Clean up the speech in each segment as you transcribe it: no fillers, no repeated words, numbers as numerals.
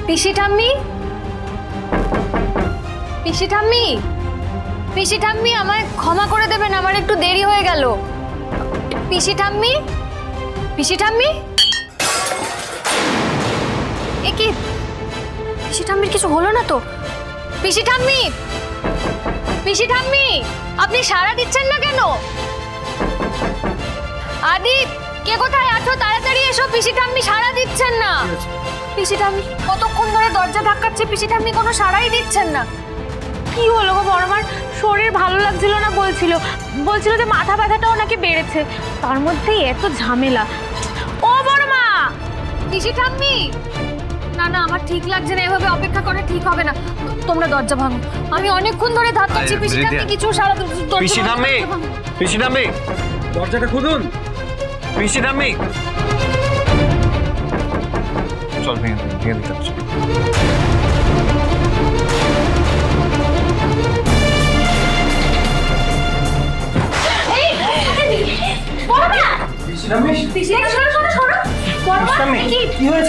পিসি ঠাম্মি, পিসি ঠাম্মি, পিসি ঠাম্মি, আমায় ক্ষমা করে দেবেন, আমার একটু দেরি হয়ে গেল। পিসি ঠাম্মি, পিসি ঠাম্মি, এ কি পিসি ঠাম্মির কিছু হলো না তো? পিসি ঠাম্মি, পিসি ঠাম্মি, আপনি সাড়া দিচ্ছেন না কেন? আদিত, কে কোথায় আছো? তাড়াতাড়ি এসো, পিসি ঠাম্মি সাড়া দিচ্ছেন না। পিসি ঠাম্মি কতক্ষণ ধরে দরজা ধাক্কাচ্ছে, পিসি ঠাম্মি কোনো সাড়াই দিচ্ছেন না। কি হলো গো বড়মার? শরীর ভালো লাগছিল না বলছিল যে মাথা ব্যথাটাও নাকি বেড়েছে, তার মধ্যেই এত ঝামেলা। ও বড়মা! পিসি ঠাম্মি, না না, আমার ঠিক লাগছে না, এভাবে অপেক্ষা করে ঠিক হবে না। তোমরা দরজা ভাঙো, আমি অনেকক্ষণ ধরে ধাক্কাচ্ছি। পিসি ঠাম্মি কিছু সাড়া দিচ্ছে। পিসি ঠাম্মি, পিসি ঠাম্মি, দরজাটা খুলুন। পিসি ঠাম্মি, চল ভেঙে দিতে হচ্ছে।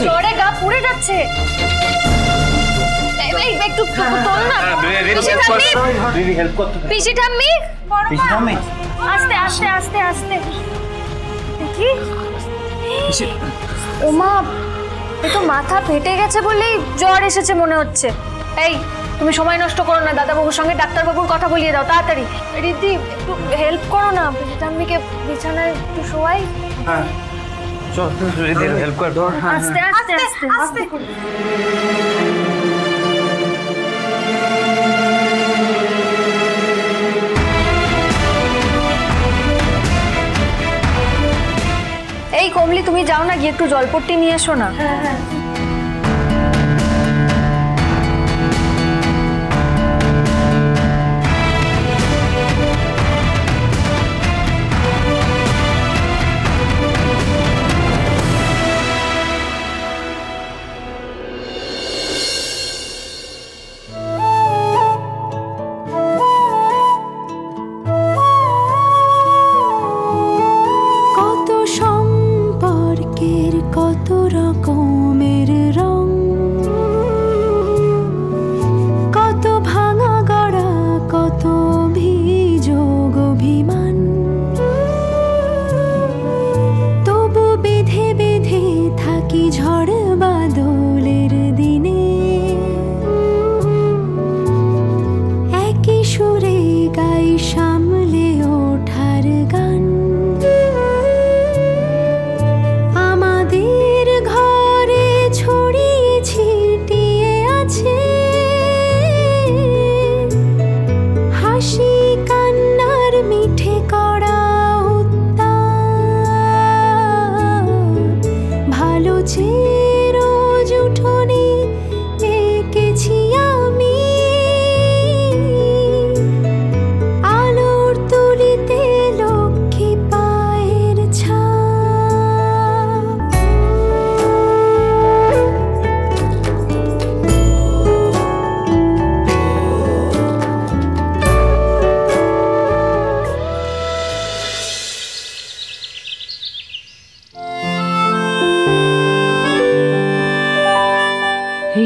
জ্বরে গা পুড়ে যাচ্ছে। একটু তোল না পিসি ঠাম্মি। আস্তে আস্তে আস্তে আস্তে। দেখি ওমা, একটু মাথা ফেটে গেছে বলেই জ্বর এসেছে মনে হচ্ছে। এই, তুমি সময় নষ্ট করো না, দাদাবাবুর সঙ্গে ডাক্তারবাবুর কথা বলিয়ে দাও তাড়াতাড়ি। রীতি, একটু হেল্প করো না, পিসি ঠাম্মিকে বিছানায় একটু শোয়াই। হ্যাঁ চল, রীতি হেল্প কর। আস্তে আস্তে আস্তে আস্তে। এই কমলি, তুমি যাও না, গিয়ে একটু জলপট্টি নিয়ে এসো না।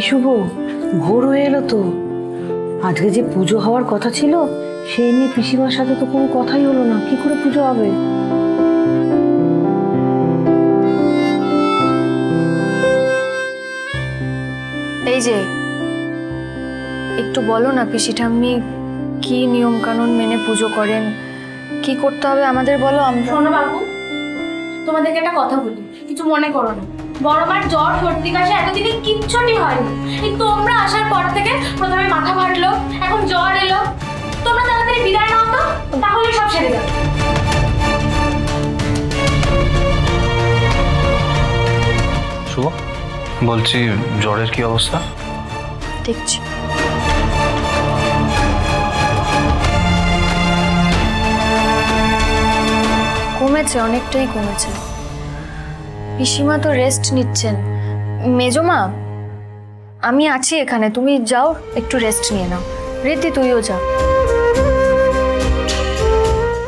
শুভ, ভোর হয়ে এলো তো। আজকে যে পুজো হওয়ার কথা ছিল সেই নিয়ে পিসিমার সাথে তো কোনো কথাই হলো না। কি করে পুজো হবে? এই যে একটু বলো না পিসি ঠাম্মি, কি নিয়ম কানুন মেনে পুজো করেন, কি করতে হবে আমাদের বলো। শোনো বাবু, তোমাদেরকে একটা কথা বলি, কিছু মনে করো না। বড়মার জ্বর সর্দি কাশি এতদিনে কিচ্ছুটি হয়নি, কিন্তু তোমরা আসার পর থেকে প্রথমে মাথা ফাটলো, এখন জ্বর এলো। তোমরা তাড়াতাড়ি বিদায় নাও তো, তাহলে সব সেরে যাবে। শুভ, বলছি জ্বরের কি অবস্থা? দেখছি। কমেছে, অনেকটাই কমেছে। পিসিমা তো রেস্ট নিচ্ছেন। মেজমা, আমি আছি এখানে, তুমি যাও একটু রেস্ট নিয়ে নাও। রীতি, তুইও যা।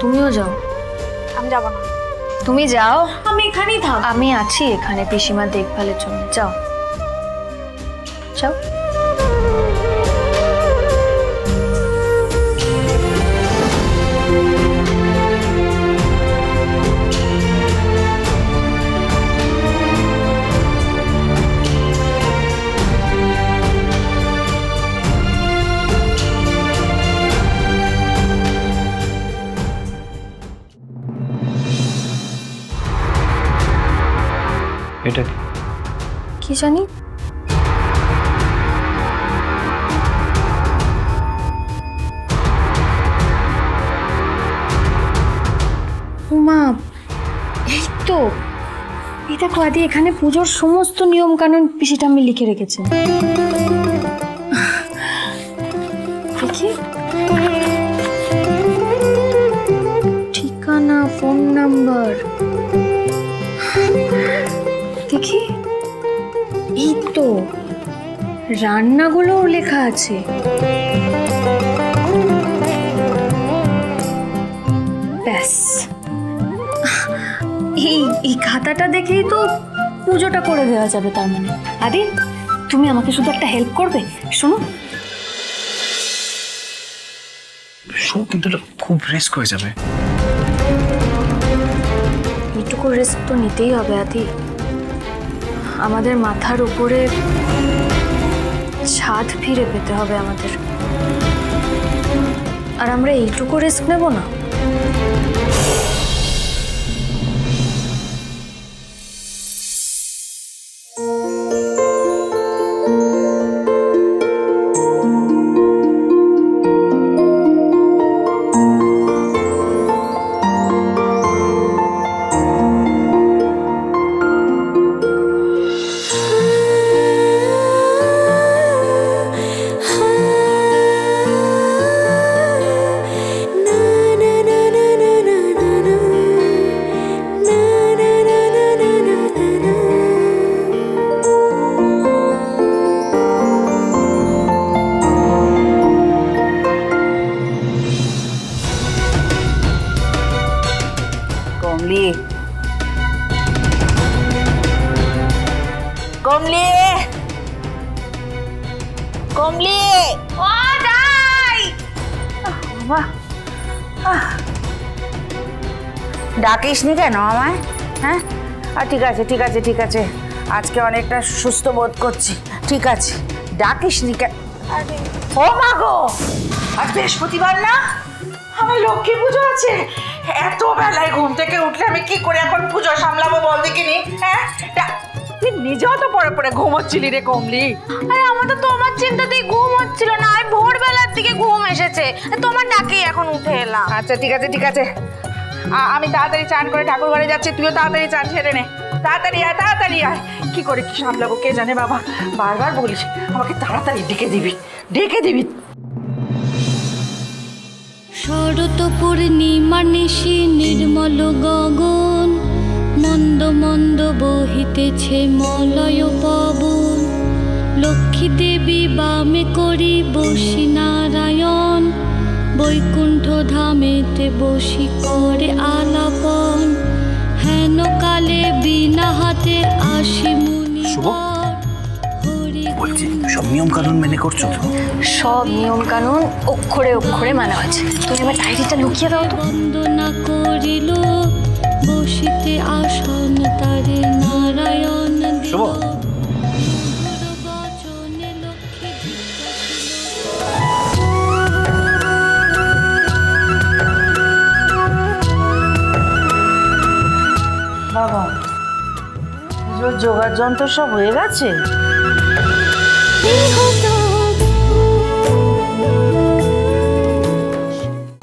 তুমিও যাও। আমি যাবো না। তুমি যাও। আমি এখানেই থাক। আমি আছি এখানে পিসিমা দেখভালের জন্য, যাও। বসাও। এটা কি জানি, উমা, এই তো, এই দেখো আদি, এখানে পুজোর সমস্ত নিয়ম কানুন পিসিটা আমি লিখে রেখেছি। দেখি, ঠিকানা, ফোন নাম্বার, দেখি, এই তো রান্নাগুলোও লেখা আছে। ব্যাস, এই খাতাটা দেখেই তো পুজোটা করে দেওয়া যাবে। তার মানে আদি, তুমি আমাকে শুধু একটা হেল্প করবে? শোনো, কিন্তু এটা খুব রিস্ক হয়ে যাবে। এইটুকু রিস্ক তো নিতেই হবে আদি। আমাদের মাথার উপরে ছাদ ফিরে পেতে হবে আমাদের, আর আমরা এইটুকু রিস্ক নেব না? কমলি, কমলি, কমলি, ও যাই। ডাকিসনি কেন আমায়? হ্যাঁ, আর ঠিক আছে, ঠিক আছে, ঠিক আছে, আজকে অনেকটা সুস্থ বোধ করছি। ঠিক আছে, ডাকিসনি কেন? ও মা গো, আজ বৃহস্পতিবার না, আমার লক্ষ্মী পুজো আছে। এত বেলায় ঘুম থেকে উঠলে আমি কি করে এখন পুজো সামলাবো বল দেখিনি? হ্যাঁ, তুই নিজেও তো পরে পরে ঘুমোচ্ছিলি রে কমলি। আরে আমার তো তোমার চিন্তাতেই ঘুম হচ্ছিল না, আমি ভোরবেলার দিকে ঘুম এসেছে, তোমার ডাকেই এখন উঠে এলাম। আচ্ছা ঠিক আছে, ঠিক আছে, আমি তাড়াতাড়ি চান করে ঠাকুর ঘরে যাচ্ছি, তুইও তাড়াতাড়ি চান সেরে নে। তাড়াতাড়ি আয়, তাড়াতাড়ি আয়। কি করে কি সামলাবো কে জানে বাবা, বারবার বলিস আমাকে তাড়াতাড়ি ডেকে দিবি, ডেকে দিবি। শরৎ পূর্ণিমা নিশি নির্মল গগন, মন্দ মন্দ বহিতেছে মলয় পবন। লক্ষ্মী দেবী বামে করি বসি নারায়ণ, বৈকুণ্ঠ ধামেতে বসি করে আলাপন। হেন কালে বিনা হাতে আসি মুনিবর, বলছি সব নিয়ম কানুন মেনে করছো তো? সব নিয়ম কানুন অক্ষরে অক্ষরে মানা হয়েছে। তুমি আমার ডায়েরিটা লুকিয়ে দাও তো। বন্দনা করিল বসিতে আসন তারে নারায়ণ দিল। শুভ। বচনে লক্ষ্মী বাবা, পুজোর জোগাড় যন্ত্র সব হয়ে গেছে? দিল।